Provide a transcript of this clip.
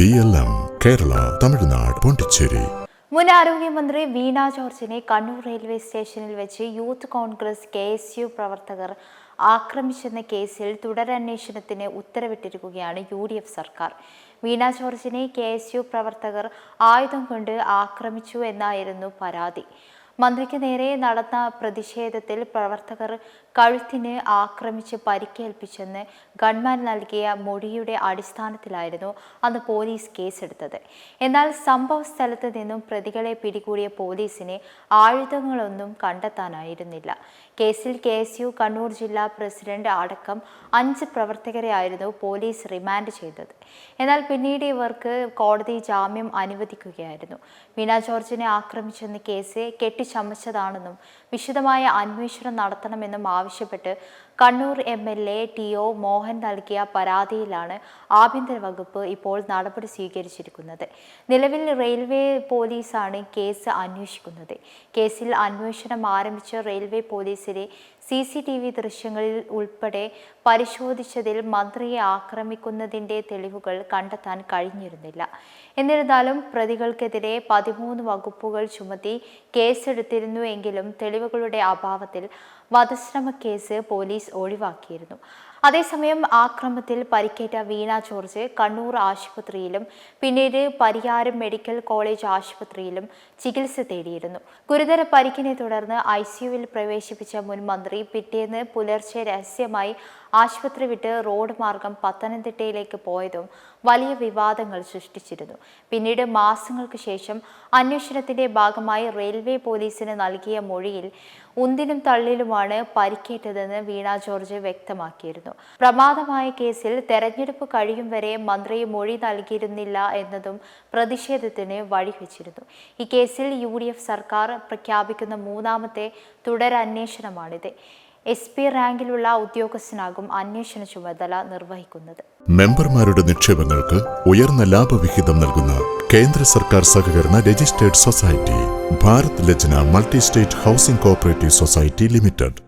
BLM Kerala, Tamil Nadu, Pondicherry. മുൻ ആരോഗ്യമന്ത്രി വീണ ജോർജിനെ കണ്ണൂർ റെയിൽവേ സ്റ്റേഷനിൽ വെച്ച് യൂത്ത് കോൺഗ്രസ് KSU പ്രവർത്തകർ ആക്രമിച്ചെന്ന കേസിൽ തുടരന്വേഷണത്തിന് ഉത്തരവിട്ടിരിക്കുകയാണ് UDF സർക്കാർ. വീണ ജോർജിനെ KSU പ്രവർത്തകർ ആയുധം കൊണ്ട് ആക്രമിച്ചു എന്നായിരുന്നു പരാതി. മന്ത്രിക്ക് നേരെ നടന്ന പ്രതിഷേധത്തിൽ പ്രവർത്തകർ കഴുത്തിന് ആക്രമിച്ച് പരിക്കേൽപ്പിച്ചെന്ന് ഗൺമാൻ നൽകിയ മൊഴിയുടെ അടിസ്ഥാനത്തിലായിരുന്നു അന്ന് പോലീസ് കേസെടുത്തത്. എന്നാൽ സംഭവ സ്ഥലത്ത് നിന്നും പ്രതികളെ പിടികൂടിയ പോലീസിന് ആയുധങ്ങളൊന്നും കണ്ടെത്താനായിരുന്നില്ല. കേസിൽ KSU കണ്ണൂർ ജില്ലാ പ്രസിഡന്റ് അടക്കം 5 പ്രവർത്തകരെയായിരുന്നു പോലീസ് റിമാൻഡ് ചെയ്തത്. എന്നാൽ പിന്നീട് ഇവർക്ക് കോടതി ജാമ്യം അനുവദിക്കുകയായിരുന്നു. വീണ ജോർജിനെ ആക്രമിച്ചെന്ന കേസ് കെട്ടിച്ചമച്ചതാണെന്നും വിശദമായ അന്വേഷണം നടത്തണമെന്നും ആവശ്യപ്പെട്ട് കണ്ണൂർ MLA TO മോഹൻ നൽകിയ പരാതിയിലാണ് ആഭ്യന്തര വകുപ്പ് ഇപ്പോൾ നടപടി സ്വീകരിച്ചിരിക്കുന്നത്. നിലവിൽ റെയിൽവേ പോലീസാണ് കേസ് അന്വേഷിക്കുന്നത്. കേസിൽ അന്വേഷണം ആരംഭിച്ച റെയിൽവേ പോലീസിലെ CCTV ദൃശ്യങ്ങളിൽ ഉൾപ്പെടെ പരിശോധിച്ചതിൽ മന്ത്രിയെ ആക്രമിക്കുന്നതിൻ്റെ തെളിവുകൾ കണ്ടെത്താൻ കഴിഞ്ഞിരുന്നില്ല. എന്നിരുന്നാലും പ്രതികൾക്കെതിരെ 13 വകുപ്പുകൾ ചുമത്തി കേസെടുത്തിരുന്നുവെങ്കിലും തെളിവുകളുടെ അഭാവത്തിൽ വധശ്രമ കേസ് പോലീസ് ഒഴിവാക്കിയിരുന്നു. അതേസമയം ആക്രമണത്തിൽ പരിക്കേറ്റ വീണ ജോർജ് കണ്ണൂർ ആശുപത്രിയിലും പിന്നീട് പരിയാരം മെഡിക്കൽ കോളേജ് ആശുപത്രിയിലും ചികിത്സ തേടിയിരുന്നു. ഗുരുതര പരിക്കിനെ തുടർന്ന് ICUവിൽ പ്രവേശിപ്പിച്ച മുൻ മന്ത്രി പിറ്റേന്ന് പുലർച്ചെ രഹസ്യമായി ആശുപത്രി വിട്ട് റോഡ് മാർഗം പത്തനംതിട്ടയിലേക്ക് പോയതും വലിയ വിവാദങ്ങൾ സൃഷ്ടിച്ചിരുന്നു. പിന്നീട് മാസങ്ങൾക്ക് ശേഷം അന്വേഷണത്തിന്റെ ഭാഗമായി റെയിൽവേ പോലീസിന് നൽകിയ മൊഴിയിൽ ഉന്തിനും തള്ളിലുമാണ് പരിക്കേറ്റതെന്ന് വീണ ജോർജ് വ്യക്തമാക്കിയിരുന്നു. പ്രമാദമായ കേസിൽ തെരഞ്ഞെടുപ്പ് കഴിയും വരെ മന്ത്രി മൊഴി നൽകിയിരുന്നില്ല എന്നതും പ്രതിഷേധത്തിന് വഴിവെച്ചിരുന്നു. ഈ കേസിൽ UDF സർക്കാർ പ്രഖ്യാപിക്കുന്ന 3ാമത്തെ തുടരന്വേഷണമാണിത്. SP റാങ്കിലുള്ള ഉദ്യോഗസ്ഥനാകും അന്വേഷണ ചുമതല നിർവഹിക്കുന്നത്. മെമ്പർമാരുടെ നിക്ഷേപങ്ങൾക്ക് ഉയർന്ന ലാഭവിഹിതം നൽകുന്ന കേന്ദ്ര സർക്കാർ സഹകരണ registered society Bharat Lajna multi state housing cooperative society limited.